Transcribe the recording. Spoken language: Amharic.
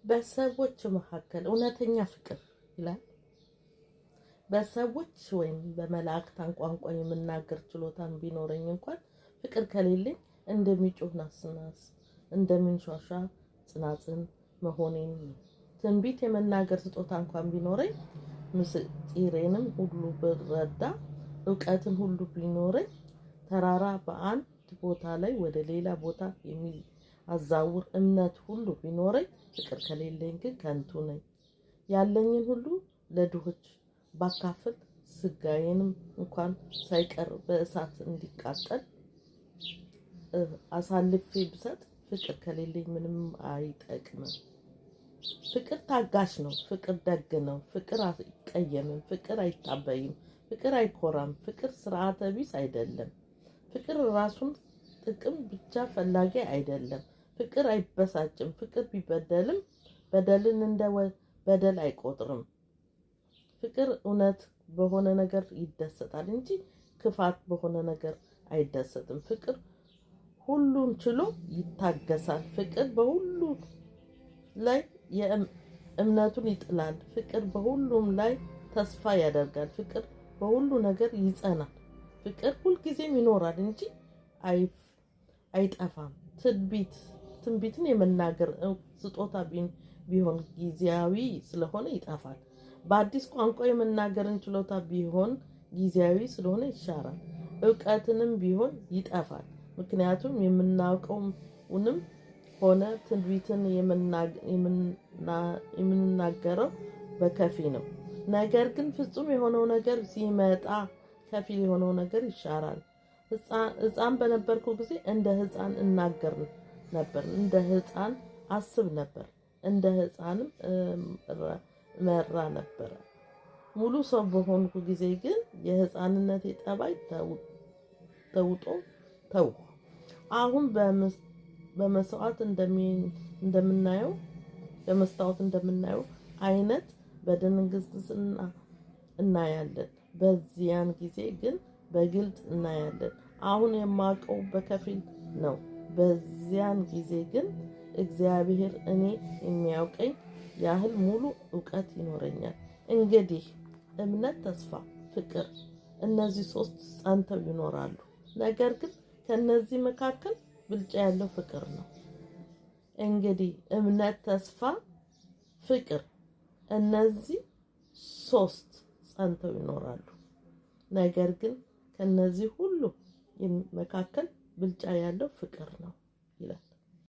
በሰዎች መካከል እውነተኛ ፍቅር ይላል። በሰዎች ወይም በመላእክት ቋንቋ የመናገር ችሎታን ቢኖረኝ እንኳን ፍቅር ከሌለኝ እንደሚጮህ ናስናስ እንደሚንሿሿ ጽናጽን መሆኔን ነው። ትንቢት የመናገር ስጦታ እንኳን ቢኖረኝ ምስጢሬንም ሁሉ ብረዳ እውቀትን ሁሉ ቢኖረኝ ተራራ በአንድ ቦታ ላይ ወደ ሌላ ቦታ የሚያዛውር እምነት ሁሉ ቢኖረኝ ፍቅር ከሌለኝ ግን ከንቱ ነኝ። ያለኝን ሁሉ ለድሆች ባካፍል ስጋዬንም እንኳን ሳይቀር በእሳት እንዲቃጠል አሳልፌ ብሰጥ ፍቅር ከሌለኝ ምንም አይጠቅምም። ፍቅር ታጋሽ ነው። ፍቅር ደግ ነው። ፍቅር አይቀየምም። ፍቅር አይታበይም። ፍቅር አይኮራም። ፍቅር ስርዓተ ቢስ አይደለም። ፍቅር ራሱን ጥቅም ብቻ ፈላጊ አይደለም። ፍቅር አይበሳጭም። ፍቅር ቢበደልም በደልን እንደ በደል አይቆጥርም። ፍቅር እውነት በሆነ ነገር ይደሰታል እንጂ ክፋት በሆነ ነገር አይደሰትም። ፍቅር ሁሉን ችሎ ይታገሳል። ፍቅር በሁሉ ላይ እምነቱን ይጥላል። ፍቅር በሁሉም ላይ ተስፋ ያደርጋል። ፍቅር በሁሉ ነገር ይጸናል። ፍቅር ሁልጊዜም ይኖራል እንጂ አይጠፋም። ትንቢትን የመናገር ስጦታ ቢሆን ጊዜያዊ ስለሆነ ይጠፋል። በአዲስ ቋንቋ የመናገርን ችሎታ ቢሆን ጊዜያዊ ስለሆነ ይሻራል። እውቀትንም ቢሆን ይጠፋል። ምክንያቱም የምናውቀውንም ሆነ ትንቢትን የምንናገረው በከፊል ነው። ነገር ግን ፍጹም የሆነው ነገር ሲመጣ ከፊል የሆነው ነገር ይሻራል። ሕፃን በነበርኩ ጊዜ እንደ ሕፃን እናገር ነበር፣ እንደ ሕፃን አስብ ነበር፣ እንደ ሕፃንም መራ ነበር። ሙሉ ሰው በሆንኩ ጊዜ ግን የሕፃንነቴ ጠባይ ተውጦ ተው። አሁን በመስዋዕት እንደምናየው አይነት በድንግዝግዝና እናያለን። በዚያን ጊዜ ግን በግልጥ እናያለን። አሁን የማውቀው በከፊል ነው። በዚያን ጊዜ ግን እግዚአብሔር እኔ የሚያውቀኝ ያህል ሙሉ እውቀት ይኖረኛል። እንግዲህ እምነት፣ ተስፋ፣ ፍቅር እነዚህ ሶስት ጸንተው ይኖራሉ። ነገር ግን ከነዚህ መካከል ብልጫ ያለው ፍቅር ነው። እንግዲህ እምነት፣ ተስፋ፣ ፍቅር እነዚህ ሶስት ጸንተው ይኖራሉ። ነገር ግን ከነዚህ ሁሉ መካከል ብልጫ ያለው ፍቅር ነው ይላል።